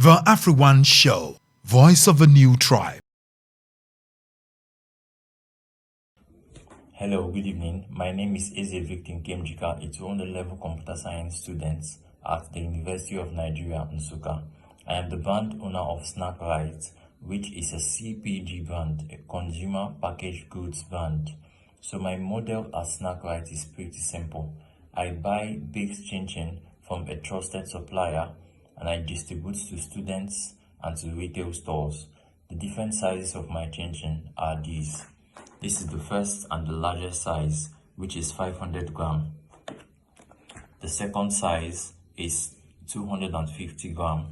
The AfriOne Show, voice of a new tribe. Hello, good evening. My name is Nkejika, a 200-level computer science student at the University of Nigeria, Nsukka. I am the brand owner of Snackrite, which is a CPG brand, a consumer packaged goods brand. So my model at Snackrite is pretty simple. I buy baked chin-chin from a trusted supplier and I distribute to students and to retail stores. The different sizes of my chin-chin are these. This is the first and the largest size, which is 500 grams. The second size is 250 grams.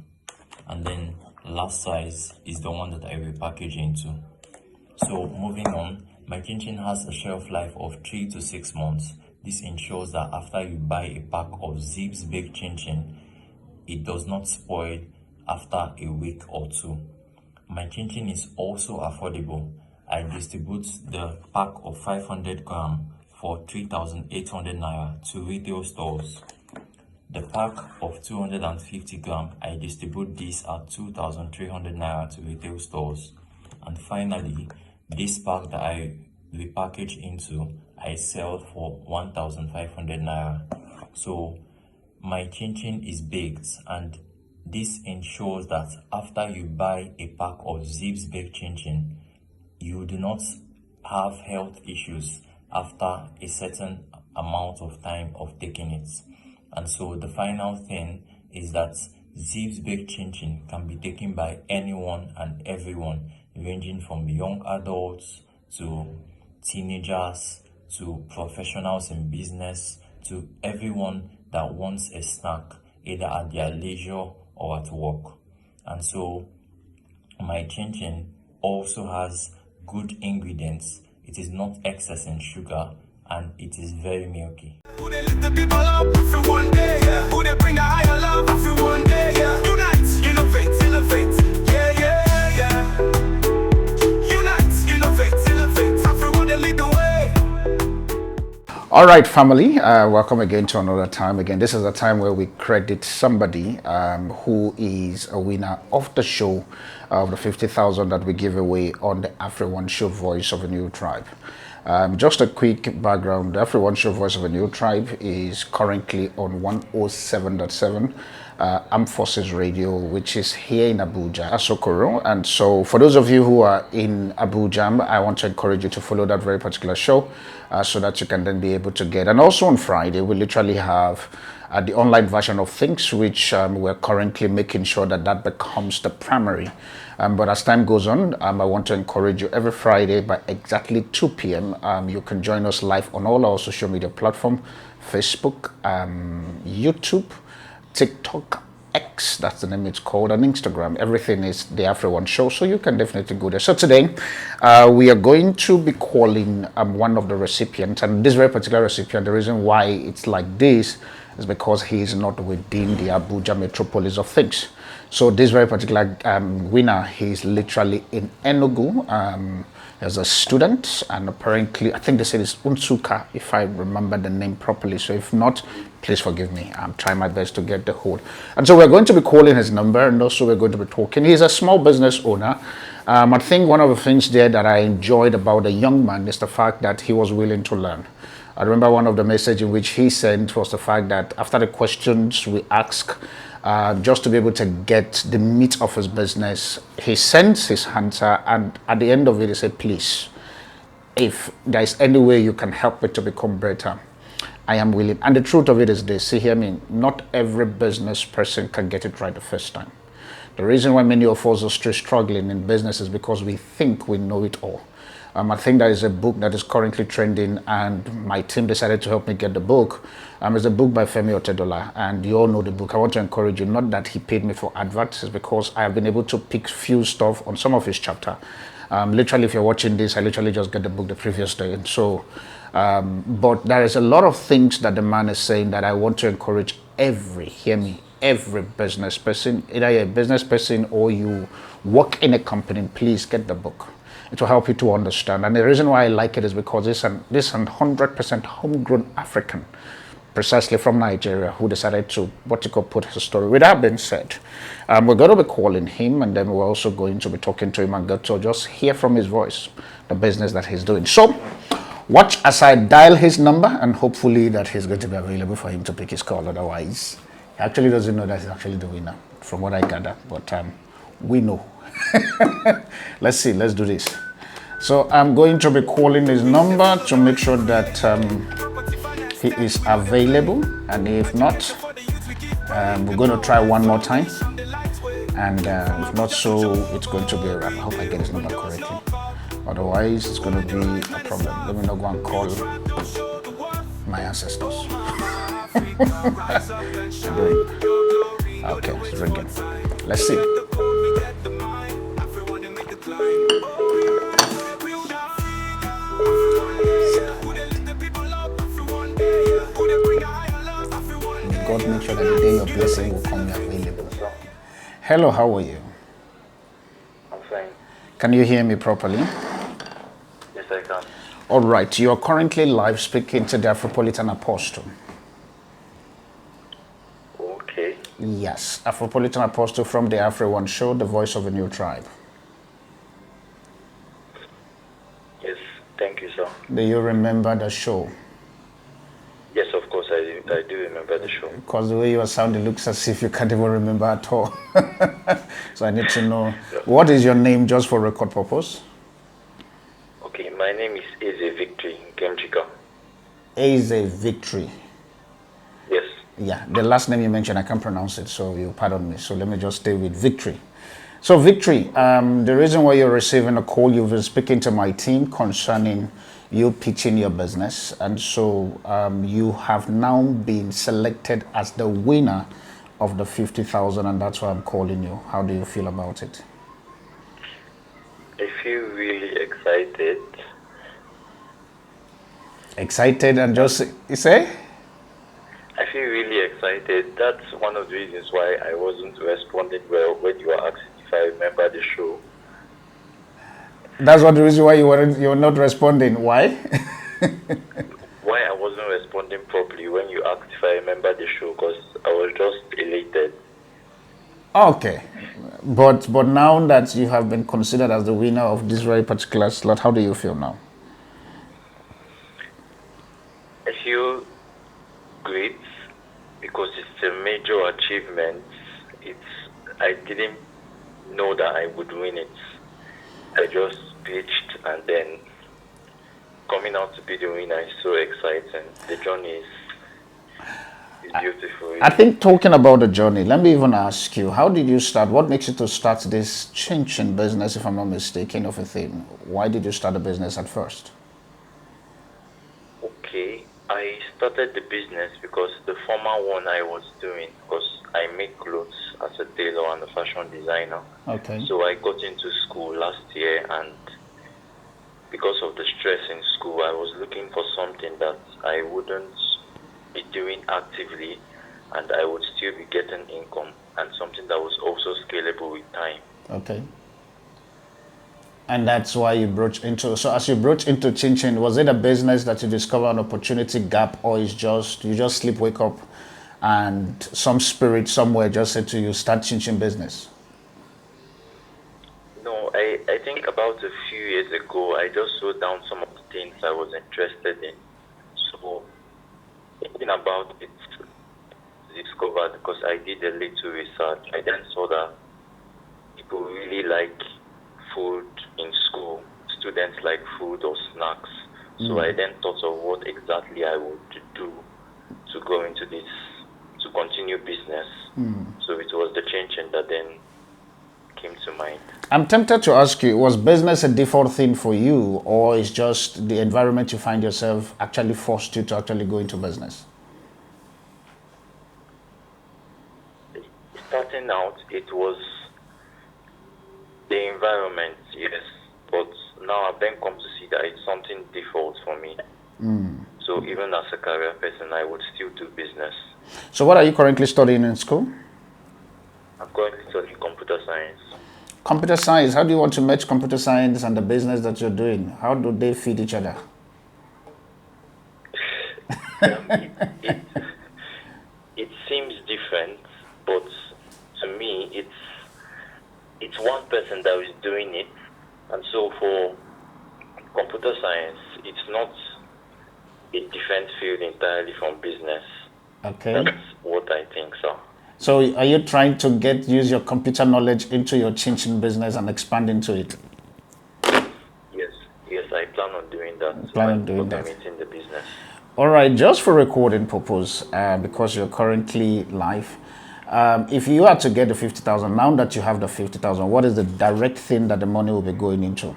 And then the last size is the one that I will package into. So moving on, my chin-chin has a shelf life of 3 to 6 months. This ensures that after you buy a pack of Zips baked chin-chin, it does not spoil after a week or two. My chin-chin is also affordable. I distribute the pack of 500 grams for 3,800 naira to retail stores. The pack of 250 grams, I distribute this at 2,300 naira to retail stores. And finally, this pack that I repackage into, I sell for 1,500 naira. So my chin-chin is baked, and this ensures that after you buy a pack of Zips baked chin-chin, you do not have health issues after a certain amount of time of taking it. And so the final thing is that Zips baked chin-chin can be taken by anyone and everyone, ranging from young adults to teenagers to professionals in business to everyone that wants a snack either at their leisure or at work. And so my chin-chin also has good ingredients. It is not excess in sugar and it is very milky. Who they lift the people up for one day, yeah. Who they bring a higher love for one day, yeah. Unite, innovate, innovate, yeah, yeah, yeah. Unite, innovate, innovate. AfriOne, they lead the way. All right, family, welcome again to another time. Again, this is a time where we credit somebody who is a winner of the show of the 50,000 that we give away on the AfriOne Show, Voice of a New Tribe. Just a quick background, the AfriOne Show, Voice of a New Tribe is currently on 107.7 Armed Forces Radio, which is here in Abuja, Asokoro. And so for those of you who are in Abuja, I want to encourage you to follow that very particular show so that you can then be able to get. And also on Friday, we literally have the online version of things, which we're currently making sure that that becomes the primary. But as time goes on, I want to encourage you every Friday by exactly 2 p.m. You can join us live on all our social media platforms, Facebook, YouTube, TikTok, X, that's the name it's called, and Instagram. Everything is the AfriOne Show, so you can definitely go there. So today, we are going to be calling one of the recipients, and this very particular recipient, the reason why it's like this is because he is not within the Abuja metropolis of things. So this very particular winner, he's literally in Enugu as a student, and apparently, I think they said it's Nsukka, if I remember the name properly. So if not, please forgive me. I'm trying my best to get the hold. And so we're going to be calling his number, and also we're going to be talking. He's a small business owner. I think one of the things there that I enjoyed about the young man is the fact that he was willing to learn. I remember one of the messages in which he sent was the fact that after the questions we ask, just to be able to get the meat of his business, he sends his answer, and at the end of it, he said, please, if there is any way you can help me to become better, I am willing. And the truth of it is this, see, hear me, not every business person can get it right the first time. The reason why many of us are still struggling in business is because we think we know it all. I think there is a book that is currently trending, and my team decided to help me get the book. It's a book by Femi Otedola, and you all know the book. I want to encourage you, not that he paid me for adverts, it's because I have been able to pick few stuff on some of his chapter. Literally, if you're watching this, I literally just get the book the previous day. And so, but there is a lot of things that the man is saying that I want to encourage hear me, every business person, either you're a business person or you work in a company, please get the book. It will help you to understand. And the reason why I like it is because this is 100% homegrown African precisely from Nigeria, who decided to put his story. With that being said, we're going to be calling him, and then we're also going to be talking to him and get to just hear from his voice the business that he's doing. So watch as I dial his number, and hopefully that he's going to be available for him to pick his call. Otherwise, he actually doesn't know that he's actually the winner, from what I gather. But we know. Let's see. Let's do this. So I'm going to be calling his number to make sure that he is available, and if not, we're going to try one more time, and if not so, it's going to be a wrap. I hope I get his number correctly, otherwise it's going to be a problem. Let me not go and call my ancestors. Okay, it's ringing. Let's see. God, make sure that the day your blessing will come available. Hello, how are you? I'm fine. Can you hear me properly? Yes, I can. All right, you are currently live speaking to the Afropolitan Apostle. Okay. Yes, Afropolitan Apostle from the AfriOne Show, the voice of a new tribe. Yes, thank you, sir. Do you remember the show? Yes, of course, I do remember the show. Because the way you are sounding looks as if you can't even remember at all. So I need to know, what is your name, just for record purpose? Okay, my name is Nkejika. Eze Victory. Yes. Yeah, the last name you mentioned, I can't pronounce it, so you pardon me. So let me just stay with Victory. So Victory, the reason why you're receiving a call, you've been speaking to my team concerning you pitching your business, and so you have now been selected as the winner of the 50,000, and that's why I'm calling you. How do you feel about it? I feel really excited. Excited and just, you say? I feel really excited. That's one of the reasons why I wasn't responding well when you were asking if I remember the show. That's what the reason why you were not responding. Why? Why I wasn't responding properly when you asked if I remember the show, because I was just elated. Okay, but now that you have been considered as the winner of this very particular slot, how do you feel now? I feel great because it's a major achievement. I didn't know that I would win it. I just pitched, and then coming out to be the winner is so exciting. The journey is beautiful. I think talking about the journey, let me even ask you, how did you start? What makes you to start this changing business, if I'm not mistaken, of a thing? Why did you start the business at first? Okay, I started the business because the former one I was doing, because I make clothes as a tailor and a fashion designer. Okay. So I got into school last year, and because of the stress in school, I was looking for something that I wouldn't be doing actively, and I would still be getting income, and something that was also scalable with time. Okay. And that's why you broached into, so as you broached into Chinchin, was it a business that you discovered an opportunity gap, or is just, you just sleep, wake up, and some spirit somewhere just said to you, start Chinchin business? No, I think about a few years ago, I just wrote down some of the things I was interested in. So thinking about it, discovered, because I did a little research, I then saw that people really like food in school. Students like food or snacks. So I then thought of what exactly I would do to go into this, to continue business. So it was the change that then came to mind. I'm tempted to ask you, was business a default thing for you, or is just the environment you find yourself actually forced you to actually go into business? Starting out, it was the environment, yes, but now I've then come to see that it's something default for me. So even as a career person, I would still do business. So what are you currently studying in school? I'm currently studying computer science. Computer science, how do you want to match computer science and the business that you're doing? How do they feed each other? it's one person that is doing it. And so for computer science, it's not a different field entirely from business. Okay. That's what I think, so. So are you trying to use your computer knowledge into your chinchin business and expand into it? Yes, I plan on doing that. Plan on doing that. In the business. All right, just for recording purpose, because you're currently live, if you are to get the 50,000, now that you have the 50,000, what is the direct thing that the money will be going into?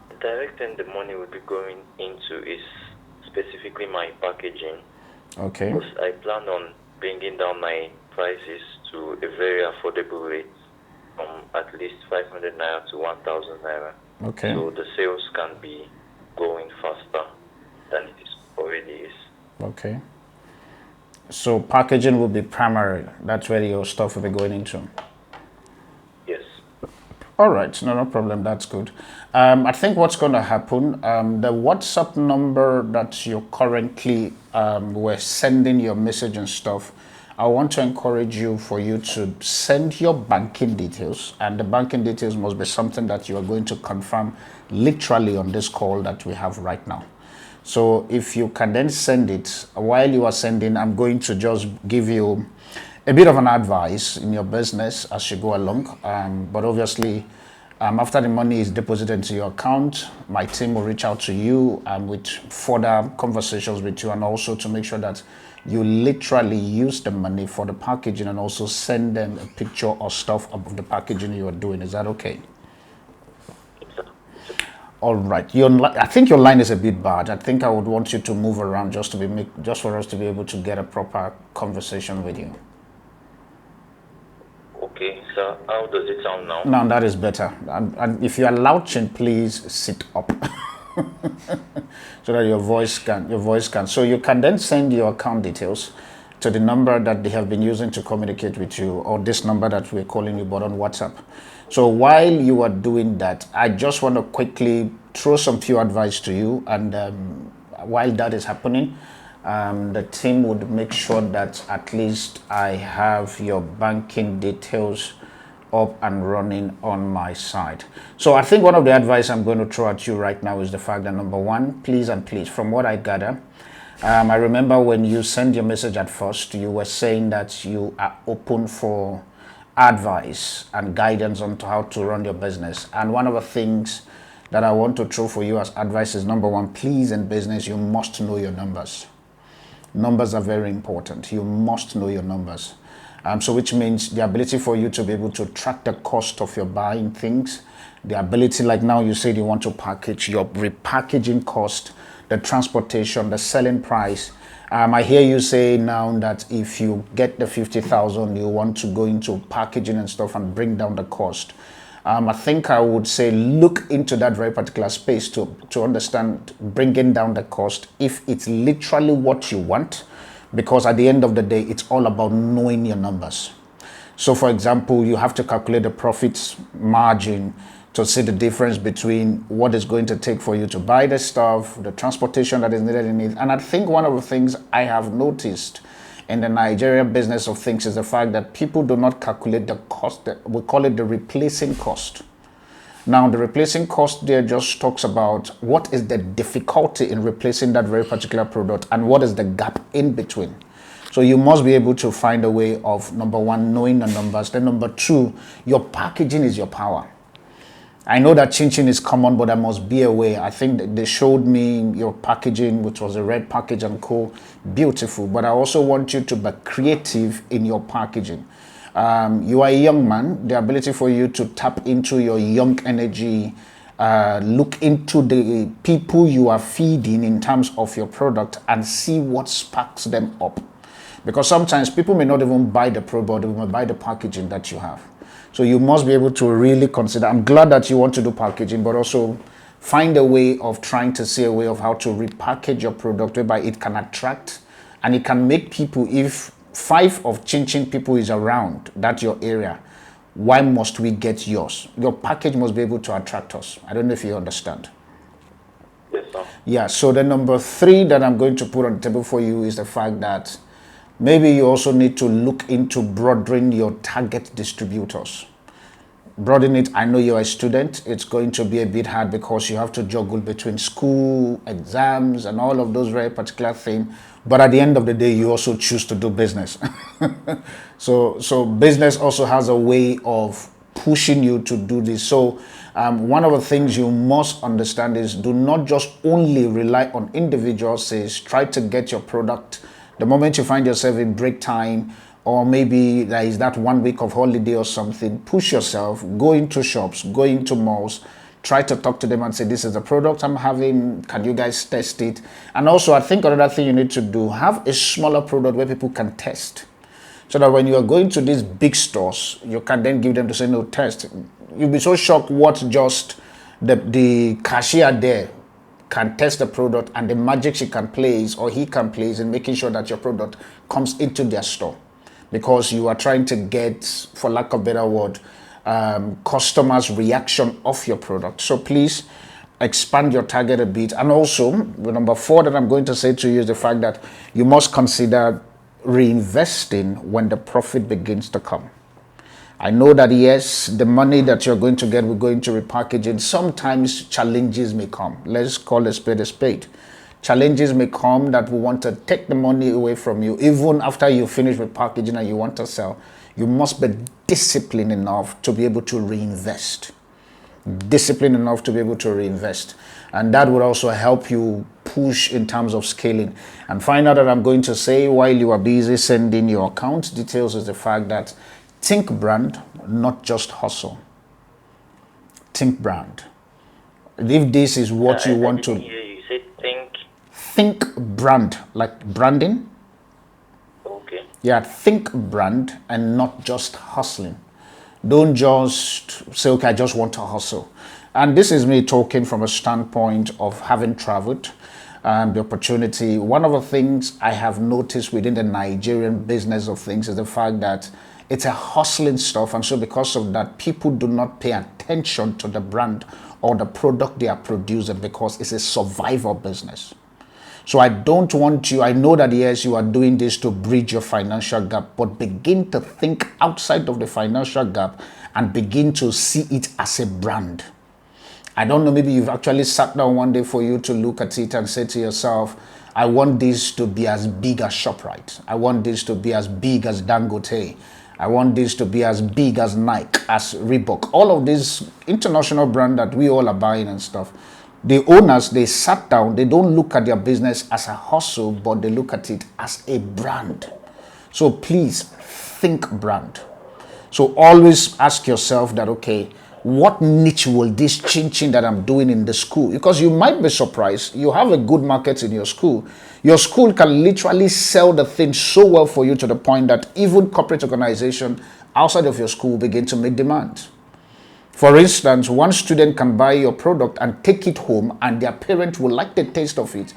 The direct thing the money will be going into is specifically my packaging. Okay. Because I plan on bringing down my prices to a very affordable rate, from at least 500 naira to 1,000 naira. Okay. So the sales can be going faster than it already is. Okay. So packaging will be primary. That's where your stuff will be going into. Yes. All right, no problem. That's good. I think what's going to happen, the WhatsApp number that you currently were sending your message and stuff, I want to encourage you for you to send your banking details, and the banking details must be something that you are going to confirm literally on this call that we have right now. So if you can then send it, while you are sending, I'm going to just give you a bit of an advice in your business as you go along. But obviously, after the money is deposited into your account, my team will reach out to you with further conversations with you, and also to make sure that you literally use the money for the packaging, and also send them a picture or stuff of the packaging you are doing. Is that okay? All right. I think your line is a bit bad. I think I would want you to move around just for us to be able to get a proper conversation with you. Okay, so how does it sound now? Now that is better. And if you are louching, please sit up so that your voice can. So you can then send your account details to the number that they have been using to communicate with you, or this number that we're calling you, but on WhatsApp. So while you are doing that, I just want to quickly throw some few advice to you. And while that is happening, the team would make sure that at least I have your banking details up and running on my side. So I think one of the advice I'm going to throw at you right now is the fact that, number one, please, from what I gather, I remember when you sent your message at first, you were saying that you are open for advice and guidance on how to run your business. And one of the things that I want to throw for you as advice is, number one, please, in business, you must know your numbers. Numbers are very important. You must know your numbers. So which means the ability for you to be able to track the cost of your buying things, the ability, like now you said you want to package, your repackaging cost, the transportation, the selling price. I hear you say now that if you get the 50,000, you want to go into packaging and stuff and bring down the cost. I think I would say look into that very particular space to understand bringing down the cost, if it's literally what you want, because at the end of the day, it's all about knowing your numbers. So for example, you have to calculate the profits margin to see the difference between what it's going to take for you to buy the stuff, the transportation that is needed in it. And I think one of the things I have noticed in the Nigerian business of things is the fact that people do not calculate the cost. We call it the replacing cost. Now, the replacing cost there just talks about what is the difficulty in replacing that very particular product and what is the gap in between. So you must be able to find a way of, number one, knowing the numbers. Then number two, your packaging is your power. I know that chinchin is common, but there must be a way. I think that they showed me your packaging, which was a red package and cool, beautiful. But I also want you to be creative in your packaging. You are a young man. The ability for you to tap into your young energy, look into the people you are feeding in terms of your product and see what sparks them up. Because sometimes people may not even buy the product, they may buy the packaging that you have. So you must be able to really consider. I'm glad that you want to do packaging, but also find a way of trying to see a way of how to repackage your product whereby it can attract and it can make people, if 5 of Chin people is around that your area, why must we get yours? Your package must be able to attract us. I don't know if you understand. Yes, sir. Yeah, so the number 3 that I'm going to put on the table for you is the fact that Maybe you also need to look into broadening your target distributors. Broaden it. I know you're a student. It's going to be a bit hard because you have to juggle between school, exams, and all of those very particular things. But at the end of the day, you also choose to do business. So business also has a way of pushing you to do this. So one of the things you must understand is do not just only rely on individuals. Says try to get your product. The moment you find yourself in break time, or maybe there is that 1 week of holiday or something, push yourself, go into shops, go into malls, try to talk to them and say, this is the product I'm having, can you guys test it? And also, I think another thing you need to do, have a smaller product where people can test. So that when you are going to these big stores, you can then give them to say, no, test. You'll be so shocked what just the cashier there can test the product and the magic she can play or he can play in making sure that your product comes into their store. Because you are trying to get, for lack of a better word, customers' reaction of your product. So please expand your target a bit. And also, number 4 that I'm going to say to you is the fact that you must consider reinvesting when the profit begins to come. I know that yes, the money that you're going to get, we're going to repackaging. Sometimes challenges may come. Let's call a spade a spade. Challenges may come that we want to take the money away from you. Even after you finish with packaging and you want to sell, you must be disciplined enough to be able to reinvest. Disciplined enough to be able to reinvest. And that would also help you push in terms of scaling. And final that I'm going to say while you are busy sending your account details is the fact that think brand, not just hustle. Think brand. If this is what you want to... You said think brand, like branding. Okay. Yeah, think brand and not just hustling. Don't just say, okay, I just want to hustle. And this is me talking from a standpoint of having traveled, the opportunity. One of the things I have noticed within the Nigerian business of things is the fact that it's a hustling stuff. And so because of that, people do not pay attention to the brand or the product they are producing because it's a survival business. So I don't want you, I know that yes, you are doing this to bridge your financial gap, but begin to think outside of the financial gap and begin to see it as a brand. I don't know, maybe you've actually sat down one day for you to look at it and say to yourself, I want this to be as big as ShopRite. I want this to be as big as Dangote. I want this to be as big as Nike, as Reebok. All of these international brands that we all are buying and stuff. The owners, they sat down, they don't look at their business as a hustle, but they look at it as a brand. So please think brand. So always ask yourself that, okay, what niche will this chin that I'm doing in the school? Because you might be surprised, you have a good market in your school. Your school can literally sell the thing so well for you to the point that even corporate organization outside of your school begin to make demands. For instance, one student can buy your product and take it home and their parent will like the taste of it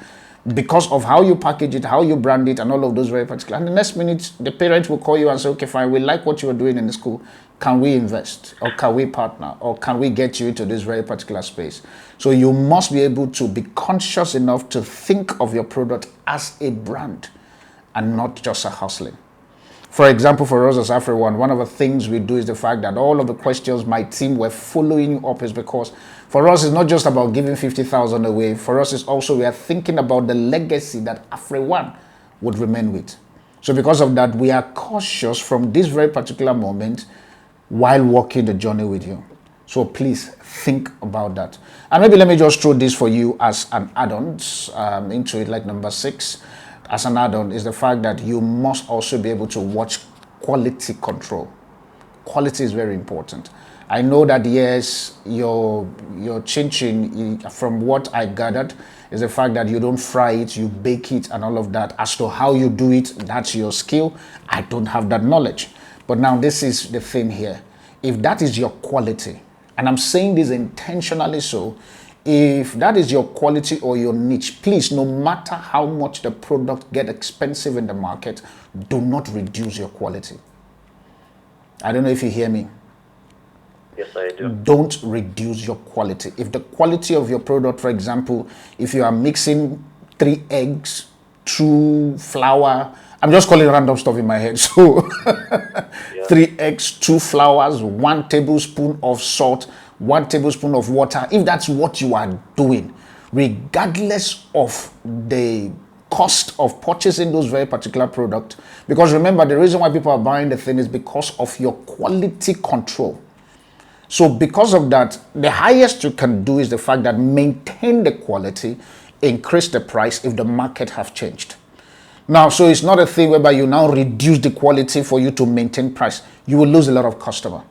because of how you package it, how you brand it, and all of those very particular. And the next minute, the parent will call you and say, okay, fine, we like what you are doing in the school. Can we invest? Or can we partner? Or can we get you into this very particular space? So you must be able to be conscious enough to think of your product as a brand and not just a hustling. For example, for us as AfriOne, one of the things we do is the fact that all of the questions my team were following up is because for us, it's not just about giving 50,000 away. For us, it's also we are thinking about the legacy that AfriOne would remain with. So because of that, we are cautious from this very particular moment while walking the journey with you. So please think about that. And maybe let me just throw this for you as an add-on into it, like number 6. As an add-on is the fact that you must also be able to watch quality control. Quality is very important. I know that yes, your chin, from what I gathered, is the fact that you don't fry it, you bake it and all of that. As to how you do it, that's your skill. I don't have that knowledge. But now this is the thing here. If that is your quality, and I'm saying this intentionally so, if that is your quality or your niche, please, no matter how much the product get expensive in the market, do not reduce your quality. I don't know if you hear me. Yes, I do. Don't reduce your quality. If the quality of your product, for example, if you are mixing 3 eggs, 2 flour, I'm just calling random stuff in my head. So Yeah. 3 eggs, 2 flours, 1 tablespoon of salt, 1 tablespoon of water. If that's what you are doing, regardless of the cost of purchasing those very particular product, because remember, the reason why people are buying the thing is because of your quality control. So because of that, the highest you can do is the fact that maintain the quality, increase the price if the market have changed. Now, so it's not a thing whereby you now reduce the quality for you to maintain price. You will lose a lot of customer.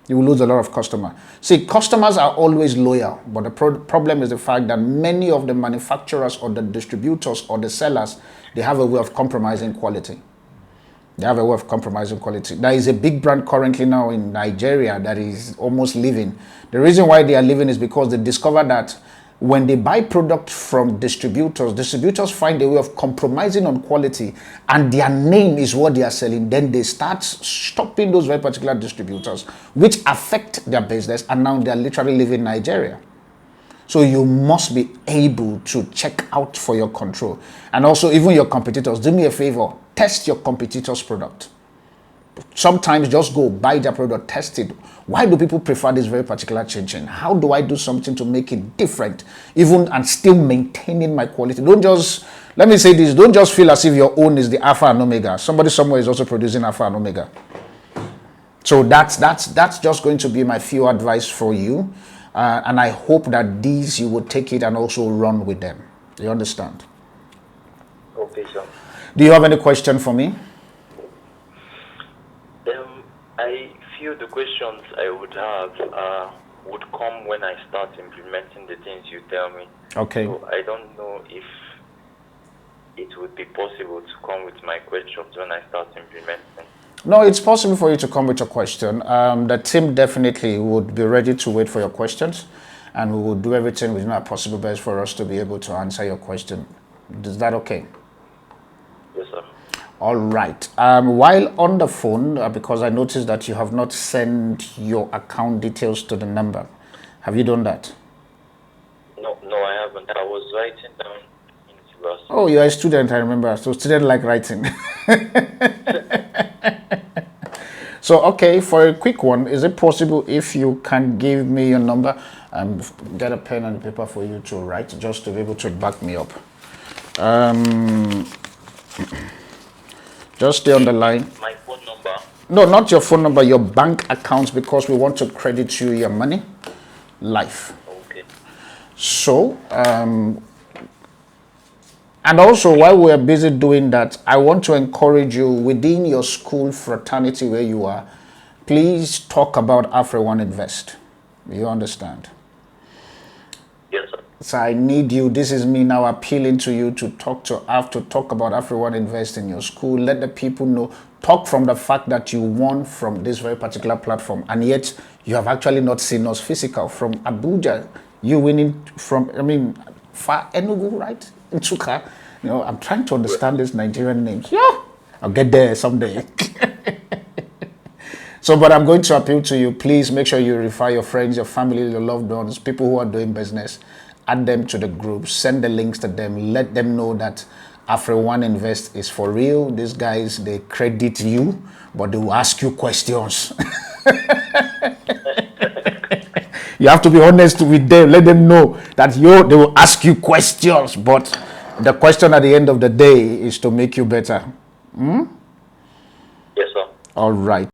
You will lose a lot of customer. See, customers are always loyal, but the problem is the fact that many of the manufacturers or the distributors or the sellers, they have a way of compromising quality. They have a way of compromising quality. There is a big brand currently now in Nigeria that is almost leaving. The reason why they are leaving is because they discovered that when they buy product from distributors find a way of compromising on quality, and their name is what they are selling. Then they start stopping those very particular distributors, which affect their business, and now they are literally leaving Nigeria. So you must be able to check out for your control. And also, even your competitors, do me a favor, test your competitors' product. Sometimes just go buy their product, test it. Why do people prefer this very particular chinchin? How do I do something to make it different, even and still maintaining my quality? Don't just, let me say this, don't just feel as if your own is the alpha and omega. Somebody somewhere is also producing alpha and omega. So that's just going to be my few advice for you. And I hope that these you will take it and also run with them. Do you understand? Okay, sir. Do you have any question for me? I feel the questions I would have would come when I start implementing the things you tell me. Okay. So I don't know if it would be possible to come with my questions when I start implementing. No, it's possible for you to come with your question. The team definitely would be ready to wait for your questions, and we will do everything within our possible best for us to be able to answer your question. Is that okay? Yes, sir. All right. While on the phone, because I noticed that you have not sent your account details to the number. Have you done that? No, I haven't. I was writing down in class. Oh, you're a student, I remember. So students like writing. So, okay, for a quick one, is it possible if you can give me your number and get a pen and paper for you to write, just to be able to back me up? Just stay on the line. My phone number? No, not your phone number, your bank account, because we want to credit you your money live. Okay. So, and also while we're busy doing that, I want to encourage you within your school fraternity where you are, please talk about AfriOne Invest. You understand? Yes, sir. So I need you, this is me now appealing to you to talk about AfriOne Invest in your school. Let the people know, talk from the fact that you won from this very particular platform, and yet you have actually not seen us physical. From Abuja, you winning from, far Enugu, right? Nchuka. I'm trying to understand these Nigerian names. Yeah, I'll get there someday. So, but I'm going to appeal to you. Please make sure you refer your friends, your family, your loved ones, people who are doing business. Add them to the group. Send the links to them. Let them know that AfriOne Invest is for real. These guys, they credit you, but they will ask you questions. You have to be honest with them. Let them know that they will ask you questions, but the question at the end of the day is to make you better. Yes, sir. All right.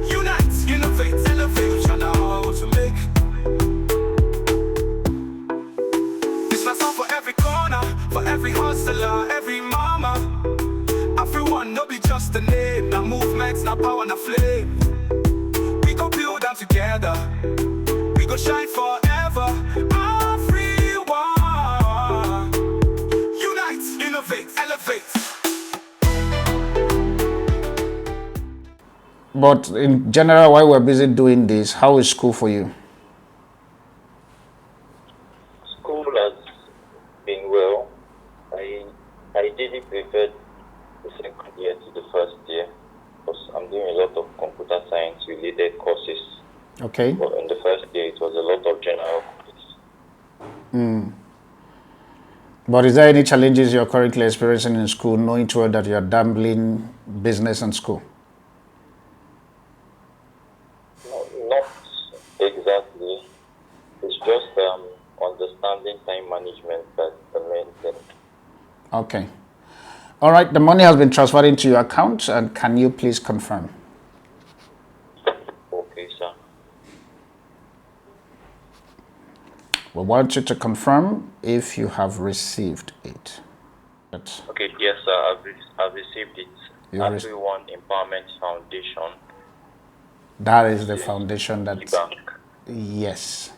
Unite, innovate, elevate, trying how to make. This my song for every corner, for every hustler, every mama. AfriOne, no be just a name, now movements, now power, now flame. We go build them together, we go shine forever. AfriOne, unite, innovate, elevate. But in general, while we're busy doing this, how is school for you? School has been well. I ideally preferred the second year to the first year because I'm doing a lot of computer science related courses. Okay. But in the first year, it was a lot of general courses. But is there any challenges you're currently experiencing in school, knowing too well that you're dabbling business and school? Not exactly. It's just understanding time management that's the main thing. Okay. All right, the money has been transferred into your account, and can you please confirm? Okay, sir. We want you to confirm if you have received it. Okay, yes, sir. I've received it. You've AfriOne Empowerment Foundation. That is the foundation that... Bank. Yes.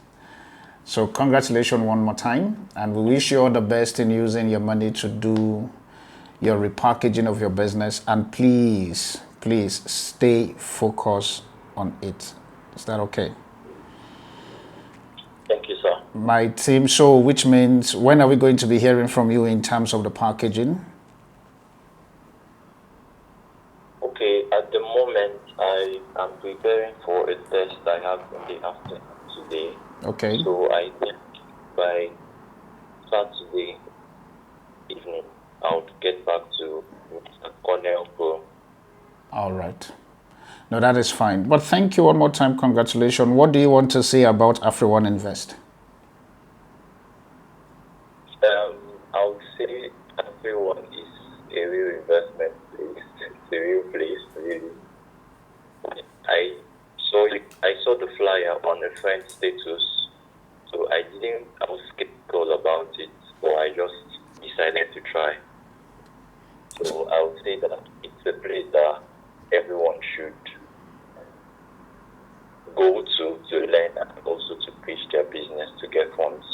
So congratulations one more time, and we wish you all the best in using your money to do your repackaging of your business, and please stay focused on it. Is that okay? Thank you, sir. My team, so which means when are we going to be hearing from you in terms of the packaging? Okay, at the moment I am preparing for a test I have in the afternoon today. Okay. So I think by Saturday evening I would get back to Mr. Cornell Pro. All right. No, that is fine. But thank you one more time. Congratulations. What do you want to say about AfriOne Invest? I would say AfriOne is a real investment place. It's a real place, really. I saw the flyer on a friend's status, so I was skeptical about it, so I just decided to try. So I would say that it's a place that everyone should go to learn and also to pitch their business to get funds.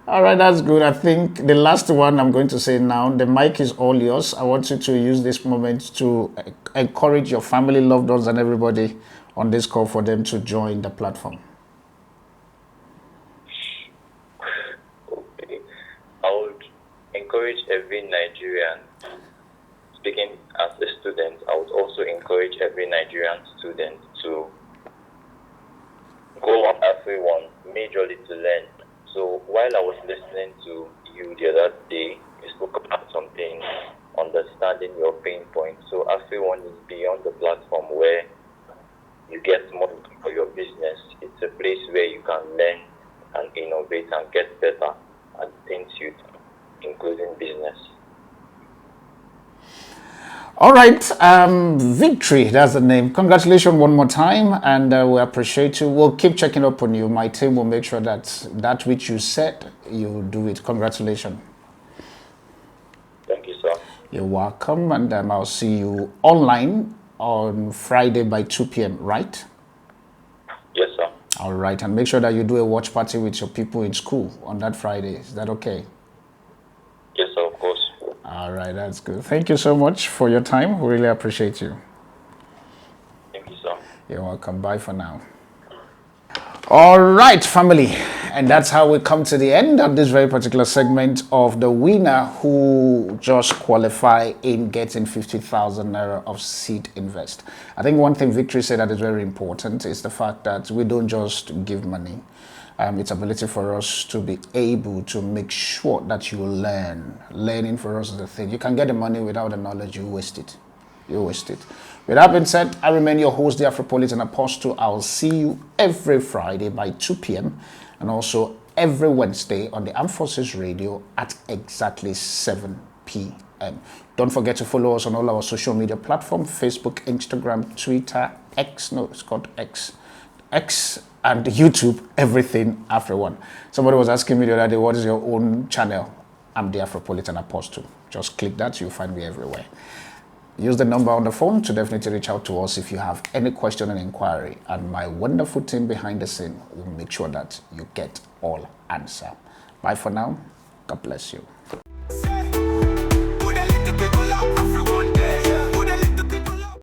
All right, that's good. I think the last one I'm going to say now, the mic is all yours. I want you to use this moment to encourage your family, loved ones, and everybody on this call for them to join the platform. Okay. I would encourage every Nigerian, speaking as a student, I would also encourage every Nigerian student to go on AfriOne majorly to learn. So while I was listening to you the other day, you spoke about something, understanding your pain points. So AfriOne is beyond the platform where you get money for your business. It's a place where you can learn and innovate and get better at things you do, including business. All right, Victory, that's the name. Congratulations one more time, and we appreciate you. We'll keep checking up on you. My team will make sure that which you said, you do it. Congratulations. Thank you, sir. You're welcome, and I'll see you online on Friday by 2 p.m., right? Yes, sir. All right, and make sure that you do a watch party with your people in school on that Friday. Is that okay? Yes, sir, of course. All right, that's good. Thank you so much for your time. We really appreciate you. Thank you, sir. You're welcome. Bye for now. All right, family. And that's how we come to the end of this very particular segment of the winner who just qualify in getting 50,000 naira of seed invest. I think one thing Victory said that is very important is the fact that we don't just give money. It's ability for us to be able to make sure that you learn. Learning for us is the thing. You can get the money without the knowledge, you waste it. You waste it. With that being said, I remain your host, the Afropolitan Apostle. I'll see you every Friday by 2 p.m. and also every Wednesday on the Armed Forces Radio at exactly 7 p.m. Don't forget to follow us on all our social media platforms, Facebook, Instagram, Twitter, X, and YouTube, everything AfriOne. Somebody was asking me the other day, what is your own channel? I'm the Afropolitan Apostle. Just click that, you'll find me everywhere. Use the number on the phone to definitely reach out to us if you have any question and inquiry. And my wonderful team behind the scene will make sure that you get all answer. Bye for now. God bless you.